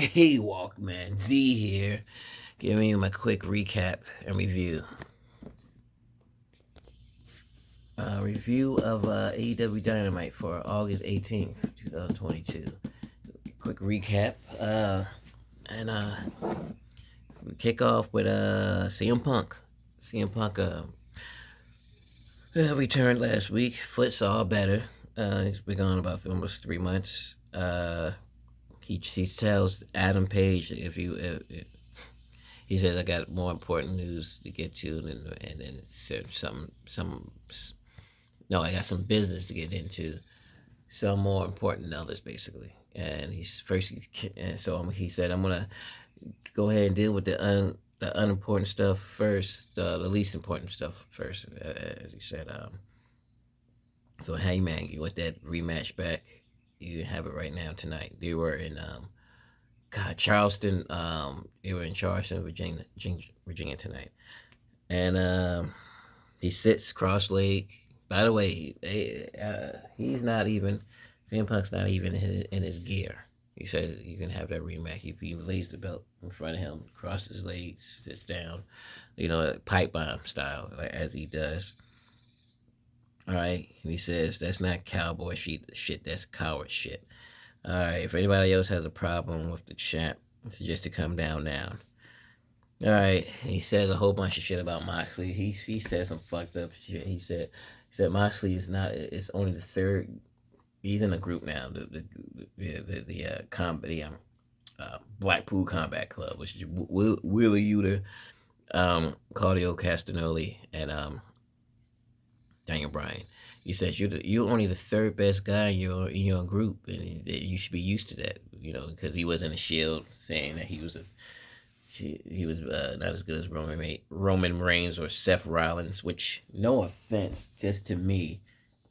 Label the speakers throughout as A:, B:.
A: Hey, Walkman, Z here, giving you my quick recap and review. Review of AEW Dynamite for August 18th, 2022. Quick recap. And we kick off with CM Punk. CM Punk returned last week. Foot's all better. He's been gone about almost 3 months. He tells Adam Page he says I got more important news to get to, and then said I got some business to get into, some more important than others basically. And he said I'm gonna go ahead and deal with the unimportant stuff first, the least important stuff first, as he said. So Hangman, you want that rematch back? You have it right now tonight. They were in Charleston. They were in Charleston, Virginia tonight, and he sits cross-legged. By the way, he's not even. CM Punk's not even in his gear. He says you can have that rematch. He lays the belt in front of him, crosses his legs, sits down, pipe bomb style, like, as he does. All right, and he says that's not cowboy shit. That's coward shit. All right, if anybody else has a problem with the champ, I suggest to come down now. All right, he says a whole bunch of shit about Moxley. He said some fucked up shit. He said Moxley is not. It's only the third. He's in a group now. The Blackpool Combat Club, which is Wheeler Yuta, Claudio Castagnoli, and Daniel Bryan. He says you're only the third best guy in your group, and you should be used to that. Because he was in the Shield, saying that he was not as good as Roman Reigns or Seth Rollins. Which, no offense, just to me,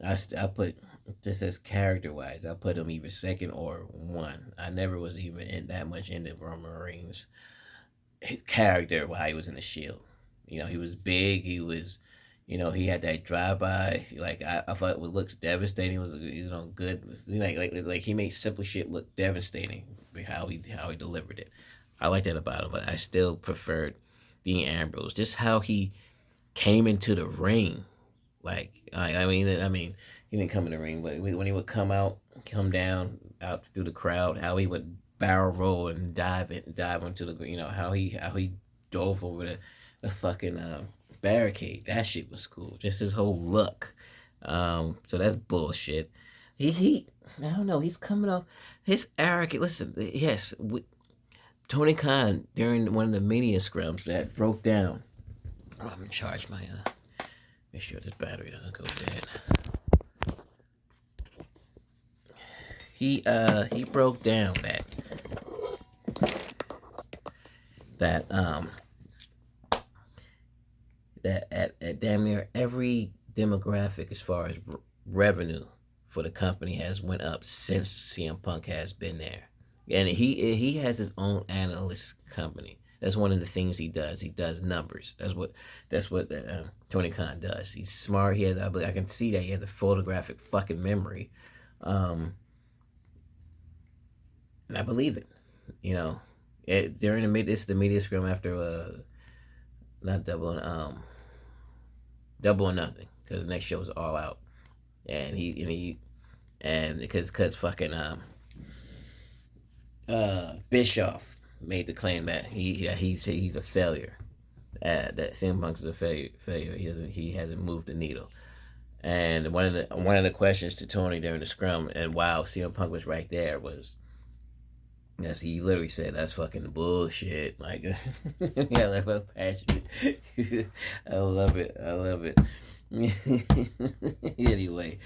A: I put just as character wise, I put him either second or one. I never was even that much into Roman Reigns' his character while he was in the Shield. He was big. He was. He had that drive-by. Like I thought, what looks devastating was good. Like he made simple shit look devastating. How he delivered it. I like that about him, but I still preferred Dean Ambrose. Just how he came into the ring. Like I mean, he didn't come in the ring, but when he would come down out through the crowd, how he would barrel roll and dive into the how he dove over the fucking barricade. That shit was cool. Just his whole look. So that's bullshit. He I don't know. He's coming off his arrogant. Listen, yes, Tony Khan during one of the Mania scrums that broke down. Oh, I'm gonna charge my make sure this battery doesn't go dead. He broke down that at damn near every demographic as far as revenue for the company has went up since CM Punk has been there, and he has his own analyst company. That's one of the things he does. He does numbers. That's what Tony Khan does. He's smart. I can see that he has a photographic fucking memory, and I believe it. During the media scrum after not Double or Nothing, because the next show was All Out, and because fucking Bischoff made the claim that he's a failure, that CM Punk is a failure. He hasn't moved the needle. And one of the questions to Tony during the scrum, and while CM Punk was right there, was, yes, he literally said that's fucking bullshit. Like, yeah, like my passion. I love it. Anyway,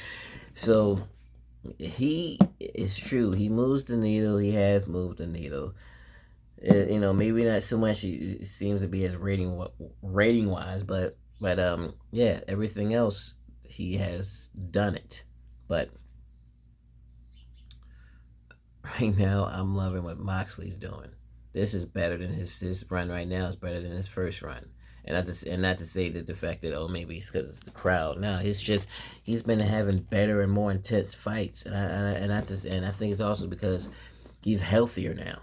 A: so he is true. He moves the needle. He has moved the needle. Maybe not so much. It seems to be as rating wise, but yeah, everything else he has done it. But right now, I'm loving what Moxley's doing. This is better than his run right now. Is better than his first run. And not to say that the fact that maybe it's because it's the crowd. No, it's just he's been having better and more intense fights, and I think it's also because he's healthier now.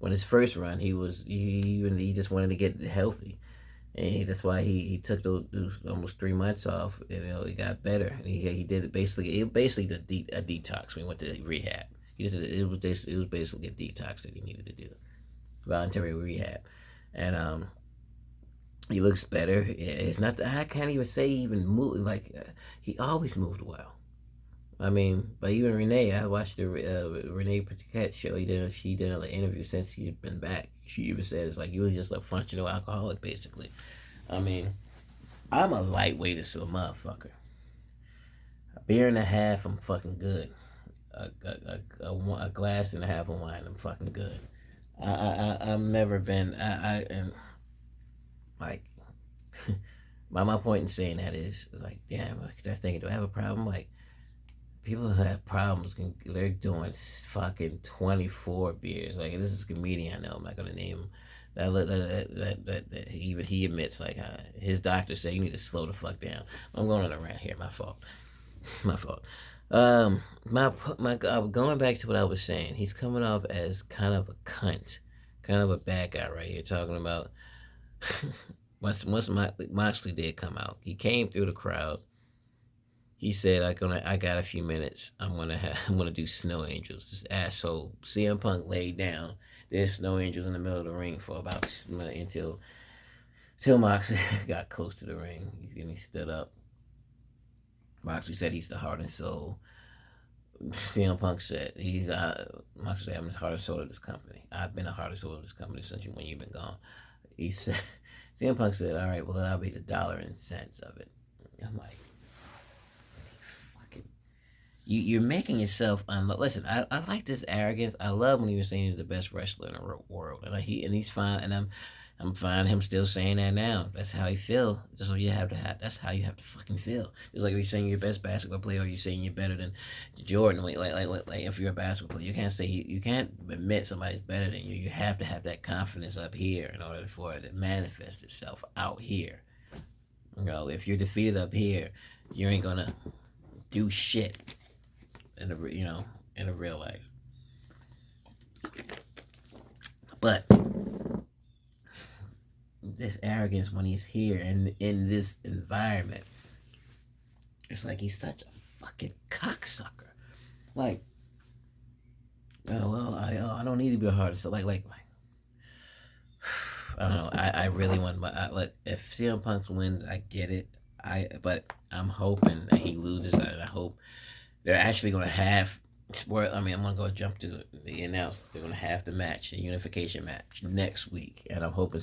A: when his first run, he just wanted to get healthy. And that's why he took those almost 3 months off. He got better. And he did it basically. It basically a detox when he went to rehab. It was basically a detox that he needed to do, voluntary rehab, and he looks better. It's not that I can't even say he even moved he always moved well. I mean, but even Renee, I watched the Renee Paquette show. She did an interview since he's been back. She even said it's like you were just a functional alcoholic, basically. I mean, I'm a lightweight as a motherfucker. A beer and a half, I'm fucking good. A glass and a half of wine, I'm fucking good. I've never been. And like, my point in saying that is like, damn, they're thinking, do I have a problem? Like, people who have problems they're doing fucking 24 beers. Like, this is a comedian I know. I'm not gonna name him. That even he admits, like, his doctor said you need to slow the fuck down. I'm going on a rant here. My fault. My fault. Going back to what I was saying, he's coming off as kind of a cunt, kind of a bad guy right here. Talking about once Moxley did come out, he came through the crowd. He said, I got a few minutes. I'm gonna do Snow Angels. This asshole CM Punk laid down. There's Snow Angels in the middle of the ring for about until Moxley got close to the ring. He stood up. Moxley said he's the heart and soul. CM Punk said Moxley said I'm the heart and soul of this company. I've been the heart and soul of this company since when you've been gone. He said CM Punk said, all right, well I'll be the dollar and cents of it. I'm like, you're making yourself listen. I like this arrogance. I love when he was saying he's the best wrestler in the world, and he's fine, and I'm fine him still saying that now. That's how he feel. That's what you have to have. That's how you have to fucking feel. It's like if you're saying you're the best basketball player, or you're saying you're better than Jordan. Like if you're a basketball player, you can't say you can't admit somebody's better than you. You have to have that confidence up here in order for it to manifest itself out here. If you're defeated up here, you ain't gonna do shit in the real life. But this arrogance when he's here and in this environment, it's like he's such a fucking cocksucker. Like, I don't need to be a hardest. Like, I don't know. I really want if CM Punk wins, I get it. But I'm hoping that he loses, and I hope they're actually going to have. I'm going to go jump to the announcement. They're going to have the match, the unification match, next week, and I'm hoping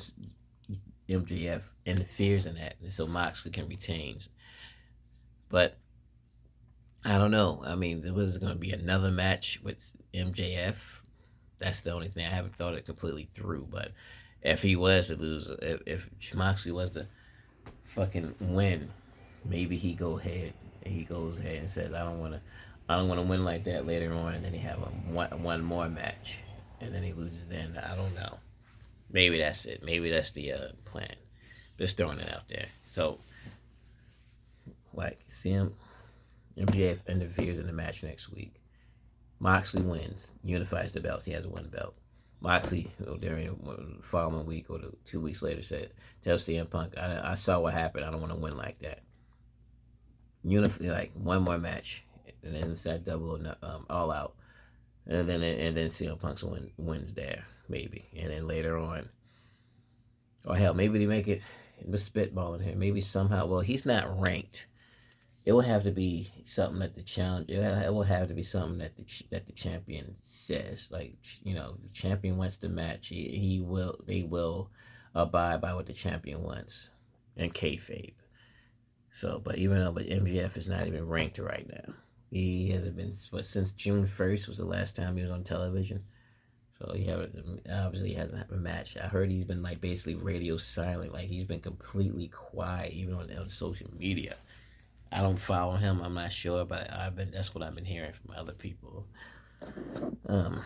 A: MJF interferes in that, so Moxley can retain. But I don't know. I mean, there was going to be another match with MJF. That's the only thing. I haven't thought it completely through. But if he was to lose, if Moxley was to fucking win, maybe he goes ahead and says, I don't want to win like that later on, and then he have one more match, and then he loses. Then I don't know. Maybe that's it. Maybe that's the plan. Just throwing it out there. So, like, MJF interferes in the match next week. Moxley wins, unifies the belts. He has one belt. Moxley, during the following week or 2 weeks later, tells CM Punk, I saw what happened. I don't want to win like that. Like one more match, and then it's that double all out, and then CM Punk wins there maybe, and then later on, or hell, maybe they make it. Let's spitball in here. Maybe somehow. Well, he's not ranked. It will have to be something that the challenge. It will have to be something that the champion says. Like, the champion wants the match. They will abide by what the champion wants, and kayfabe. So, but MJF is not even ranked right now. He hasn't been, since June 1st was the last time he was on television. So he obviously hasn't had a match. I heard he's been like basically radio silent. Like he's been completely quiet, even on social media. I don't follow him. I'm not sure, but that's what I've been hearing from other people. Now,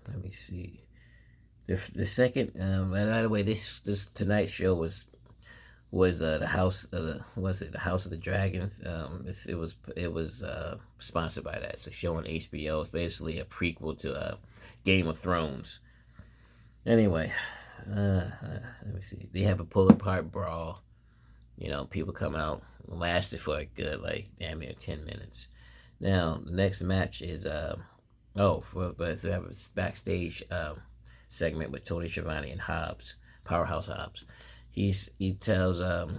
A: let me see. The second, by the way, this tonight's show was was the house of the House of the Dragons. It was sponsored by that. It's a show on HBO. It's basically a prequel to Game of Thrones. Anyway, let me see. They have a pull apart brawl. You know, people come out, lasted for a good like damn near 10 minutes. Now the next match is but so we have a backstage segment with Tony Schiavone and Hobbs, Powerhouse Hobbs. He tells the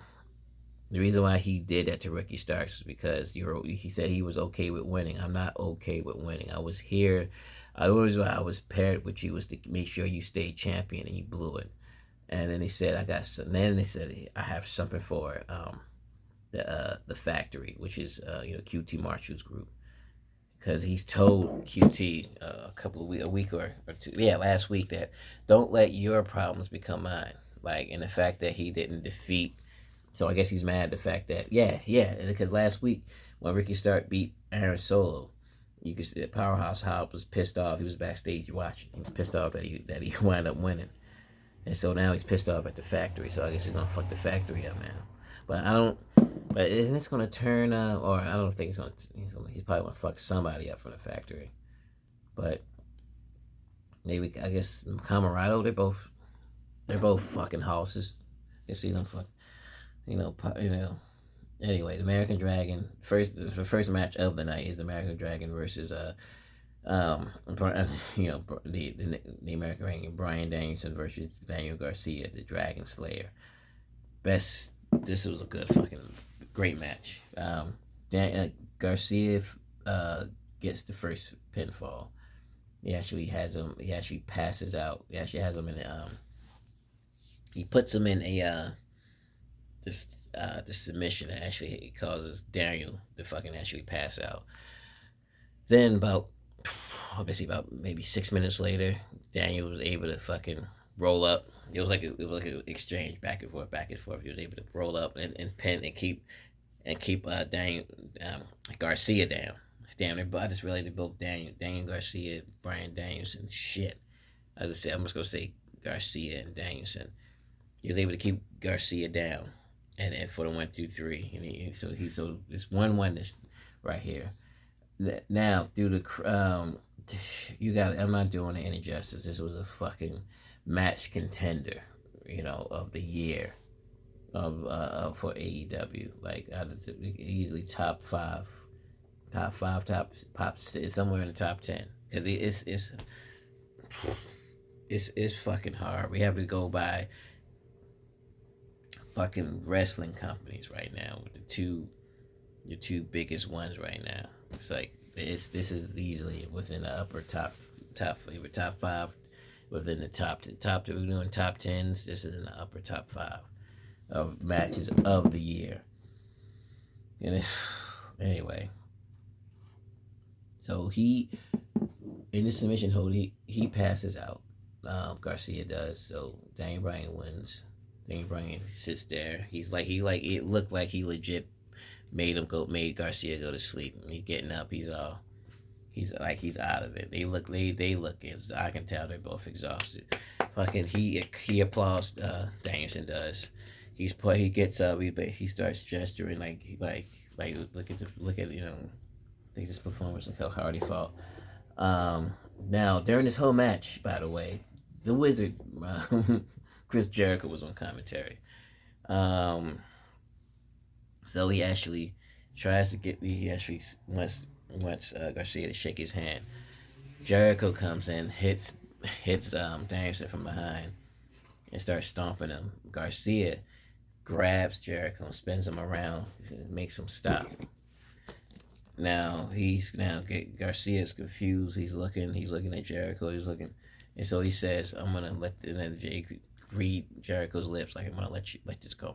A: reason why he did that to Ricky Starks is because he said he was okay with winning. I'm not okay with winning. I was here. I was paired with you was to make sure you stayed champion, and you blew it. And then he said I got some. Then they said I have something for the factory, which is QT Marshall's group, because he's told QT a week or two, last week, that don't let your problems become mine. Like, and the fact that he didn't defeat. So I guess he's mad at the fact that because last week when Ricky Stark beat Aaron Solo, you could see that Powerhouse Hobbs was pissed off. He was backstage watching. He was pissed off that he wound up winning, and so now he's pissed off at the factory. So I guess he's gonna fuck the factory up now. But I don't. But isn't this gonna turn? Or I don't think he's gonna. He's probably gonna fuck somebody up from the factory. But maybe I guess Camarado. They're both fucking horses. You see them fuck. Anyway, the American Dragon the first match of the night is the American Dragon versus the American Dragon, Bryan Danielson versus Daniel Garcia, the Dragon Slayer. This was a good fucking great match. Garcia gets the first pinfall. He actually passes out. He actually has him in he puts him in a the submission that actually causes Daniel to fucking actually pass out. Then about maybe 6 minutes later, Daniel was able to fucking roll up. It was like an exchange back and forth. He was able to roll up and pin and keep Daniel Garcia down. Damn, their bodies related to both Daniel Garcia, Bryan Danielson. Shit, I'm just gonna say Garcia and Danielson. He was able to keep Garcia down, and for the 1, 2, 3, and so it's 1-1 this right here. Now through the I'm not doing it any justice. This was a fucking match contender, of the year for AEW. Like easily top 5, top 6, somewhere in the top 10, because it's fucking hard. We have to go by fucking wrestling companies right now with the two biggest ones right now. It's like this is easily within the upper top 5, within the top. We're doing top 10s. This is in the upper top 5 of matches of the year. And anyway, so he in the submission hold he passes out. Garcia does. So Daniel Bryan wins. Daniel Bryan sits there. It looked like he legit made Garcia go to sleep. He's getting up. He's out of it. They look. I can tell they're both exhausted. Fucking he applauds. Danielson does. He gets up. He starts gesturing like look at think this performance, look how hard he fought. Now during this whole match, by the way, the Wizard. Chris Jericho was on commentary. So he actually tries to wants Garcia to shake his hand. Jericho comes in, hits Danielson from behind, and starts stomping him. Garcia grabs Jericho and spins him around, and makes him stop. Now Garcia's confused. He's looking at Jericho. And so he says, "I'm gonna read Jericho's lips, like, I'm gonna let this go.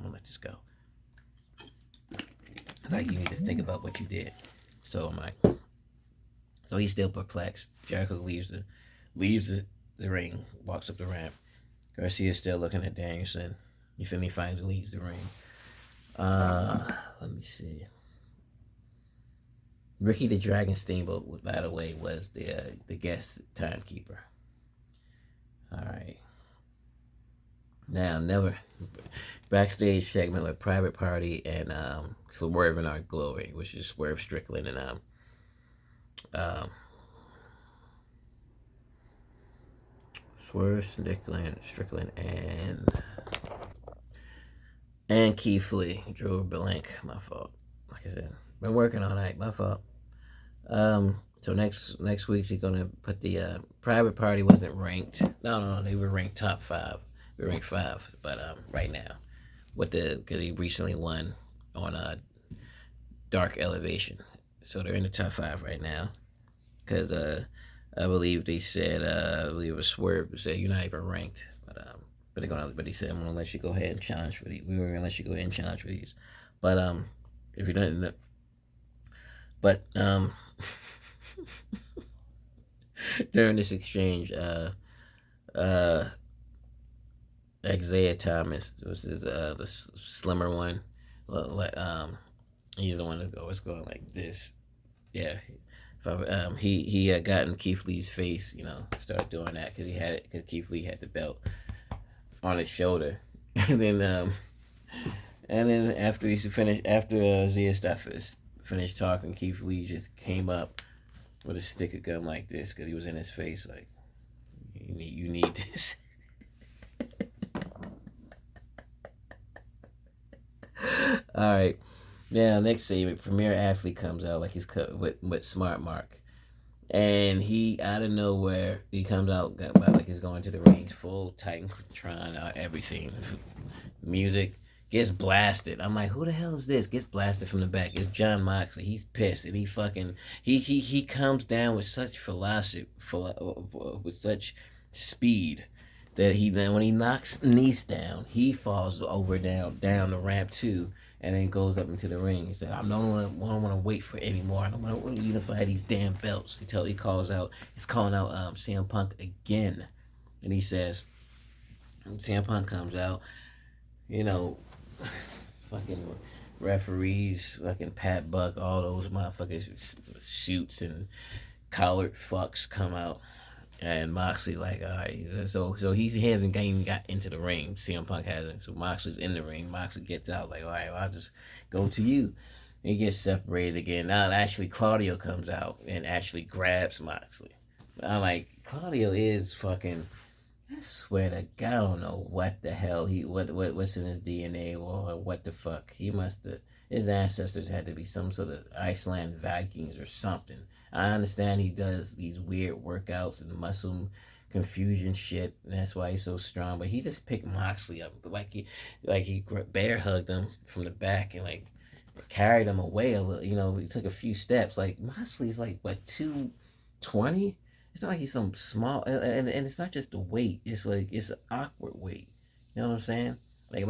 A: Like, you need to think about what you did." So so he's still perplexed. Jericho leaves the ring, walks up the ramp. Garcia's still looking at Danielson. He finally leaves the ring. Let me see. Ricky the Dragon Steamboat, by the way, was the guest timekeeper. All right. Now, never backstage segment with Private Party and Swerve in Our Glory, which is Swerve Strickland and um, Swerve Strickland and Keith Lee, Drew Blank. My fault. Like I said, been working all night. My fault. So next week she's gonna put the Private Party wasn't ranked. No, they were ranked top 5. They were ranked 5, but right now, because he recently won on Dark Elevation, so they're in the top 5 right now. Because I believe they said I believe it was Swerve who said you're not even ranked, but he said I'm gonna let you go ahead and challenge for these. We were gonna let you go ahead and challenge for these, but if you don't, but during this exchange, Isaiah Thomas was the slimmer one. He's the one that always going like this. Yeah, he got in Keith Lee's face. Started doing that because Keith Lee had the belt on his shoulder, and then after Isaiah finished talking, Keith Lee just came up with a stick of gum like this because he was in his face like, you need this. All right, now next segment, Premier Athlete comes out like he's cut with Smart Mark, and he out of nowhere he comes out like he's going to the range, full Titantron, everything, music. Gets blasted. I'm like, who the hell is this? Gets blasted from the back. It's John Moxley. He's pissed, and he comes down with such velocity, with such speed that when he knocks Nice down, he falls over down the ramp too, and then goes up into the ring. He said, I don't want to wait for anymore. I don't want to unify these damn belts. He's calling out CM Punk again, and he says, CM Punk comes out, fucking referees, fucking Pat Buck, all those motherfuckers, suits and collared fucks come out, and Moxley like, all right, so he hasn't even got into the ring. CM Punk hasn't, so Moxley's in the ring. Moxley gets out like, all right, well, I'll just go to you. He gets separated again. Now actually Claudio comes out and actually grabs Moxley. I'm like, Claudio is fucking. I swear to God, I don't know what the hell what's in his DNA or what the fuck. His ancestors had to be some sort of Iceland Vikings or something. I understand he does these weird workouts and muscle confusion shit, and that's why he's so strong. But he just picked Moxley up, like he bear hugged him from the back and like carried him away a little. He took a few steps. Like Moxley's like what 220. It's not like he's some small, and it's not just the weight. It's like it's an awkward weight. You know what I'm saying? Like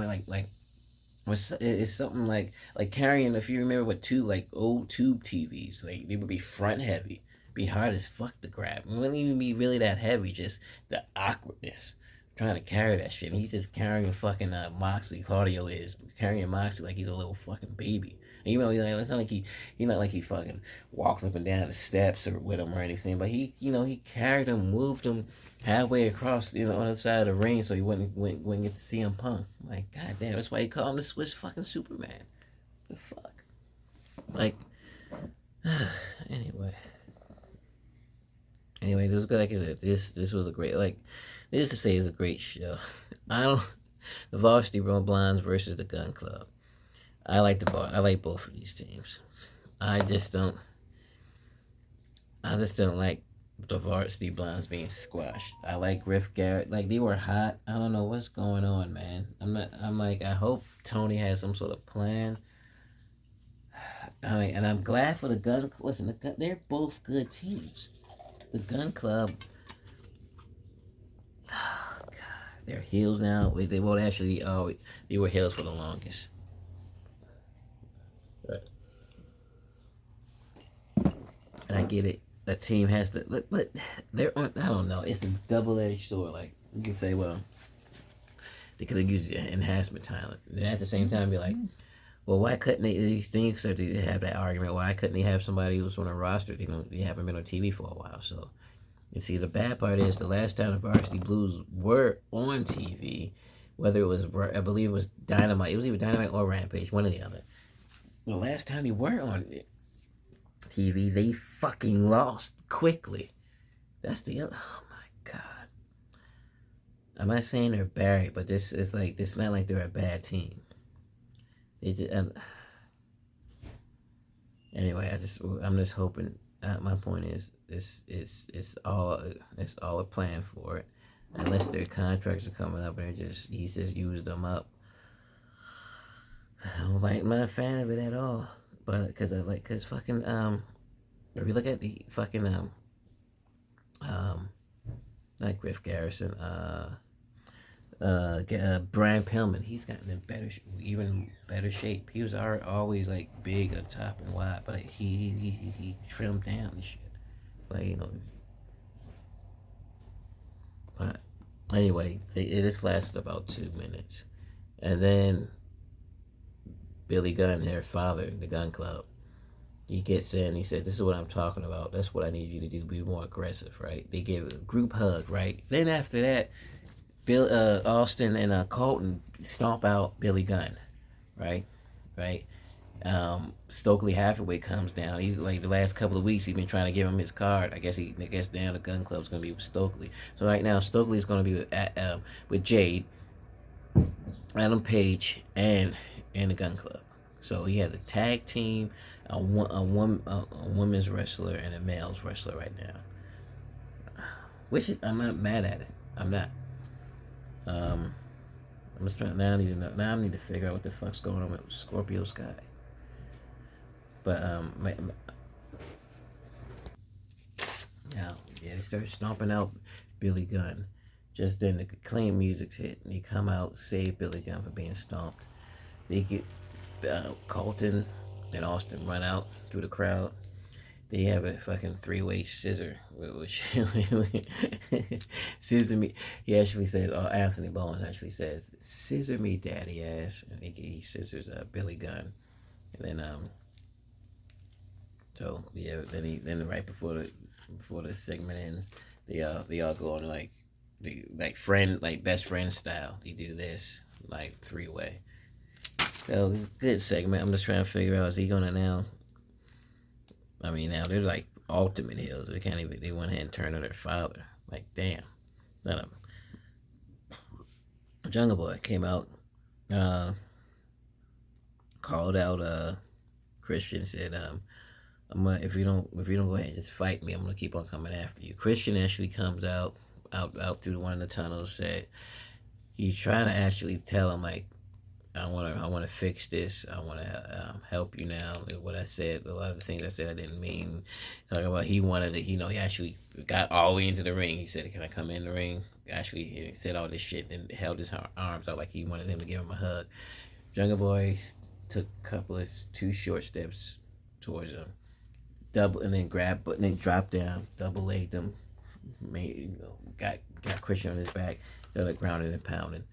A: it's something like carrying. If you remember what old tube TVs, like they would be front heavy, be hard as fuck to grab. It wouldn't even be really that heavy. Just the awkwardness trying to carry that shit. And he's just carrying fucking Moxley. Claudio is carrying Moxley like he's a little fucking baby. And it's not like he fucking walked up and down the steps with him or anything, but he carried him, moved him halfway across, on the other side of the ring so he wouldn't get to see him Punk. Like, goddamn, that's why he called him the Swiss fucking Superman. The fuck? Like, anyway, this was good. Like I said, this was a great, this to say is a great show. The Varsity Blondes versus the Gun Club. I like both of these teams. I just don't like the Varsity Blondes being squashed. I like Griff Garrett. Like, they were hot. I don't know what's going on, man. I hope Tony has some sort of plan. And I'm glad for the Gun Club. Listen, they're both good teams. The Gun Club, oh God, they're heels now. They were heels for the longest. And I get it. A team has to, but they're on. I don't know. It's a double-edged sword. Like, you can say, well, they could have used enhancement talent. And at the same time, be like, well, why couldn't these things? So they have that argument. Why couldn't they have somebody who's on a roster? They haven't been on TV for a while. So, you see, the bad part is the last time the Varsity Blues were on TV whether it was, I believe it was Dynamite. It was either Dynamite or Rampage, one or the other. The last time they were on TV, they fucking lost quickly. That's the other. Oh my god. I'm not saying they're bad, but this is like, it's not like they're a bad team. They just, anyway, I'm just hoping. My point is, it's all a plan for it. Unless their contracts are coming up and he's just used them up. I don't like, I'm not a fan of it at all. But cause fucking if you look at the fucking not Griff Garrison, Brian Pillman, he's gotten in even better shape. He was always like big on top and wide, but like, he trimmed down and shit. Like, you know. But anyway, it just lasted about 2 minutes, and then Billy Gunn, their father, the Gun Club, he gets in. He said, "This is what I'm talking about. That's what I need you to do. Be more aggressive, right?" They give a group hug, right? Then after that, Austin and Colton stomp out Billy Gunn, right? Stokely Hathaway comes down. He's like, the last couple of weeks he's been trying to give him his card. I guess now the Gun Club's gonna be with Stokely. So right now Stokely's gonna be with Jade, Adam Page, and the Gun Club. So he has a tag team, a women's wrestler, and a male's wrestler right now. Which is, I'm not mad at it. I'm not. I'm just trying now. I need to figure out what the fuck's going on with Scorpio Sky. But they start stomping out Billy Gunn. Just then the clean music's hit, and they come out, save Billy Gunn for being stomped. They get Colton and Austin run out through the crowd. They have a fucking three-way scissor, which scissor me. He actually says, Anthony Bowens actually says, "Scissor me, daddy ass," and he scissors Billy Gunn, and then so yeah, then right before the segment ends, they all go on like best friend style. They do this like three-way. So good segment. I'm just trying to figure out, is he gonna now? I mean, now they're like ultimate heels. They can't even. They went ahead and turned on their father. Like, damn. None of them. Jungle Boy came out, called out Christian, said, if you don't go ahead and just fight me, I'm gonna keep on coming after you. Christian actually comes out through one of the tunnels. Said he's trying to actually tell him, like, I want to fix this. I want to help you now. What I said, a lot of the things I said, I didn't mean. Talking about, he wanted to, he actually got all the way into the ring. He said, "Can I come in the ring?" Actually, he said all this shit and held his arms out like he wanted him to give him a hug. Jungle Boy took two short steps towards him, and then dropped down, double legged him, got Christian on his back, started grounding and pounding.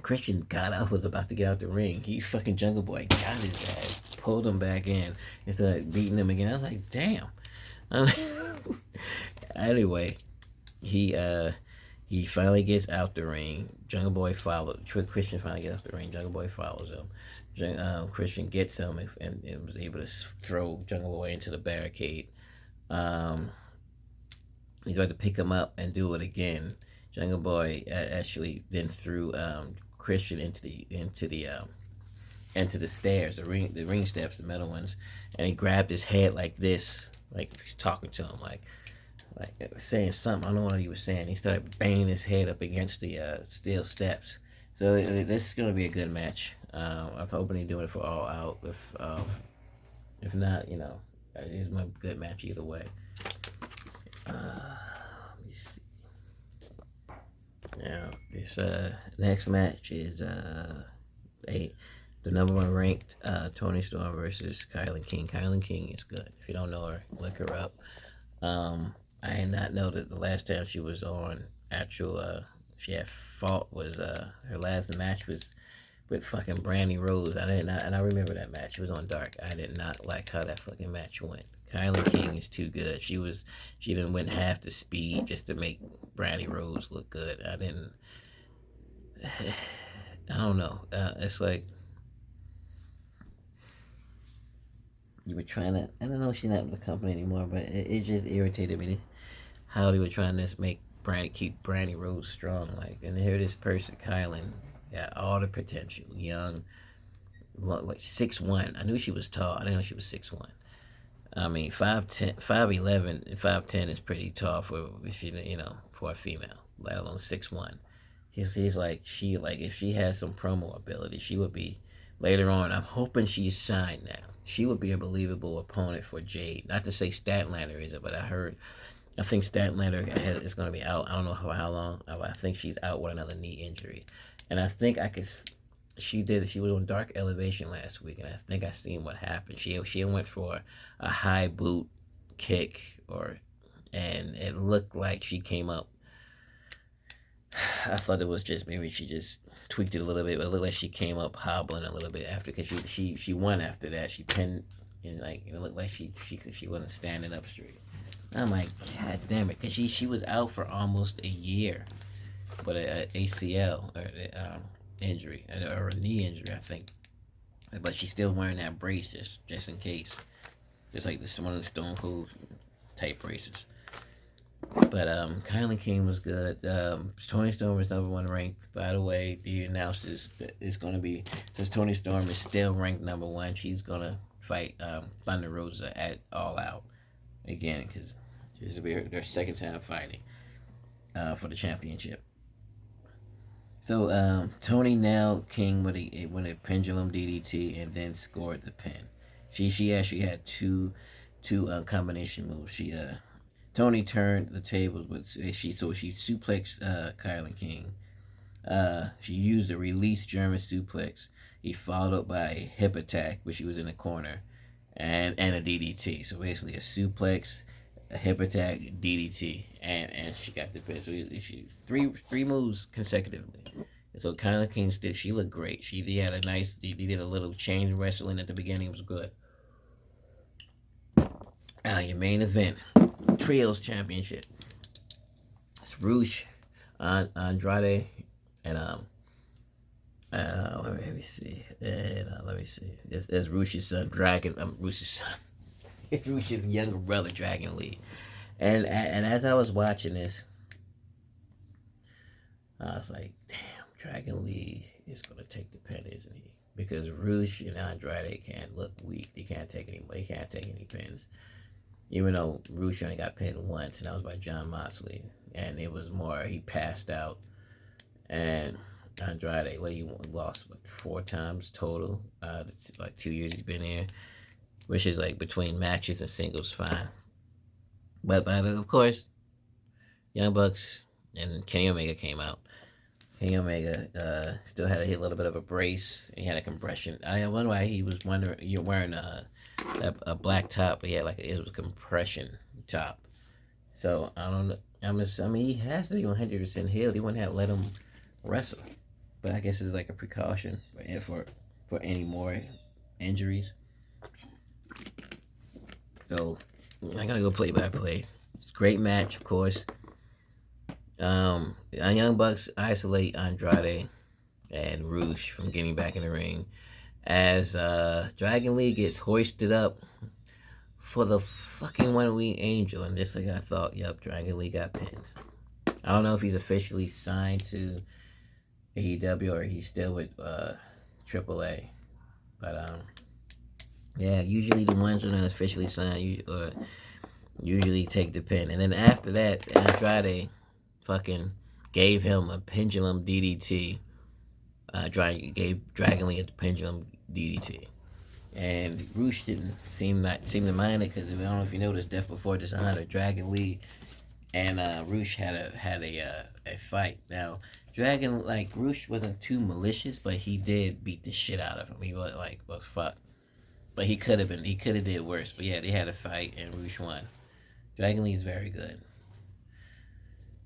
A: Christian got up, was about to get out the ring. He fucking Jungle Boy got his ass, pulled him back in, and started beating him again. I was like, damn. Anyway, he finally gets out the ring. Jungle Boy Christian finally gets out the ring. Jungle Boy follows him. Christian gets him and was able to throw Jungle Boy into the barricade. He's about to pick him up and do it again. Jungle Boy actually then threw Christian into the stairs, the ring steps, the metal ones, and he grabbed his head like this, like he's talking to him, like saying something. I don't know what he was saying. He started banging his head up against the steel steps. So this is gonna be a good match. I'm hoping they're doing it for All Out. If not, it's a good match either way. Let me see. Now, this next match is the number one ranked Toni Storm versus Kylan King. Kylan King is good. If you don't know her, look her up. I did not know that the last time she was on she had fought was her last match was with fucking Brandy Rose. And I remember that match. It was on Dark. I did not like how that fucking match went. Kylan King is too good. She even went half the speed just to make Brandy Rose look good. I don't know. It's like you were trying to. I don't know if she's not with the company anymore, but it just irritated me how they were trying to make keep Brandy Rose strong. Like, and here this person, Kylan, got all the potential. Young, like 6'1". I knew she was tall. I didn't know she was 6'1". I mean, 5'10", 5'11", and 5'10" is pretty tall for for a female, let alone 6'1". He's like if she had some promo ability, she would be later on. I'm hoping she's signed now. She would be a believable opponent for Jade. Not to say Statlander is it, but I think Statlander is going to be out. I don't know for how long. I think she's out with another knee injury, and I think I could. She was on Dark Elevation last week, and I think I seen what happened. She went for a high boot kick, and it looked like she came up. I thought it was just maybe she just tweaked it a little bit, but it looked like she came up hobbling a little bit after because she won after that. She pinned and like it looked like she wasn't standing up straight. I'm like, God damn it, because she was out for almost a year with a ACL or injury or a knee injury, I think. But she's still wearing that brace just in case. Just like this one of the Stone Cold type braces. But Kylie King was good. Tony Storm is #1 ranked. By the way, he announced that it's going to be, since Tony Storm is still ranked #1, she's going to fight Thunder Rosa at All Out again because this will be their second time fighting for the championship. So Tony nailed King with a pendulum DDT and then scored the pin. She actually had two combination moves. Tony turned the tables with she suplexed Kylan King. She used a release German suplex. He followed up by a hip attack, which she was in the corner, and a DDT. So basically a suplex, a hip attack, DDT, and she got the pin. So she three moves consecutively. And so Kylan King she looked great. She had a nice. They did a little chain wrestling at the beginning. It was good. Your main event, Trios Championship. It's Rush, Andrade, and let me see. And let me see. It's Rush's son, Dragon. Rush's son. Rush's younger brother, Dragon Lee. And as I was watching this, I was like, damn, Dragon Lee is gonna take the pin, isn't he? Because Rush and Andrade can't look weak. They can't take any pins. Even though Rush only got pinned once, and that was by John Moxley, and it was more he passed out, and Andrade, he lost 4 times total, like 2 years he's been here, which is like between matches and singles fine, but of course, Young Bucks and Kenny Omega came out. Kenny Omega still had a little bit of a brace, and he had a compression. I wonder why he was wearing a black top, but yeah, it was a compression top. So I don't know. I mean, he has to be 100% healed. He wouldn't have let him wrestle. But I guess it's like a precaution for any more injuries. So I gotta go play by play. It's a great match, of course. Young Bucks isolate Andrade and Rush from getting back in the ring as Dragon Lee gets hoisted up for the fucking One Wing Angel, and just like I thought, yep, Dragon Lee got pinned. I don't know if he's officially signed to AEW or he's still with AAA, but yeah, usually the ones who are not officially signed usually take the pin, and then after that, Andrade fucking gave him a pendulum DDT. Gave Dragon Lee a pendulum DDT, and Rush didn't seem to mind it because I don't know if you noticed, Death Before Dishonor, Dragon Lee and Rush had a fight. Now Rush wasn't too malicious, but he did beat the shit out of him. He was like, well, fuck, but he could have did worse. But yeah, they had a fight and Rush won. Dragon Lee is very good,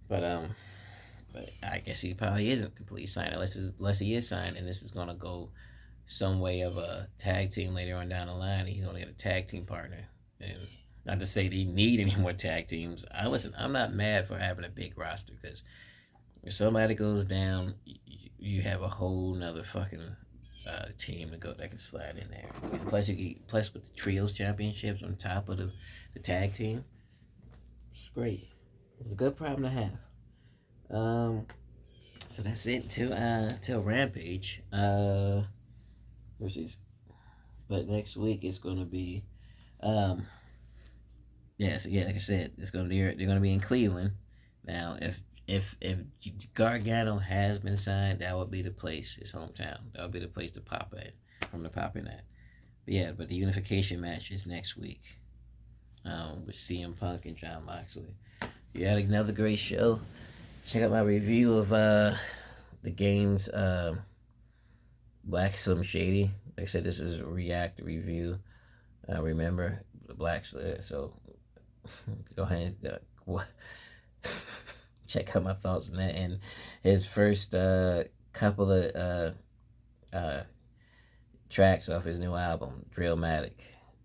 A: but I guess he probably isn't completely signed unless he is signed, and this is gonna go some way of a tag team later on down the line. He's gonna get a tag team partner, and not to say they need any more tag teams. I'm not mad for having a big roster because If somebody goes down, you have a whole nother fucking team to go that can slide in there. And plus, plus with the trios championships on top of the tag team, it's great. It's a good problem to have. So that's it till Rampage. Which is, but next week it's gonna be, um, yeah, so yeah, like I said, it's gonna be they're gonna be in Cleveland. Now, if Gargano has been signed, that would be the place. His hometown. That would be the place to pop at from the popping at. But yeah, but the unification match is next week. With CM Punk and John Moxley. You had another great show. Check out my review of the game's Black Slim Shady. Like I said, this is a react review. Remember the Black so go ahead and check out my thoughts on that and his first couple of tracks off his new album, Drillmatic.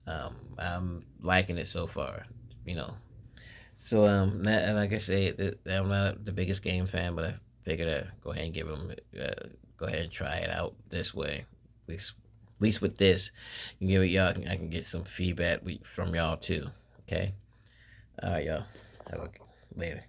A: I'm liking it so far, you know. So like I said, I'm not the biggest game fan, but I figured I'd go ahead and go ahead and try it out this way. At least with this, you give it y'all. I can get some feedback from y'all too. Okay. All right, y'all. Have a later.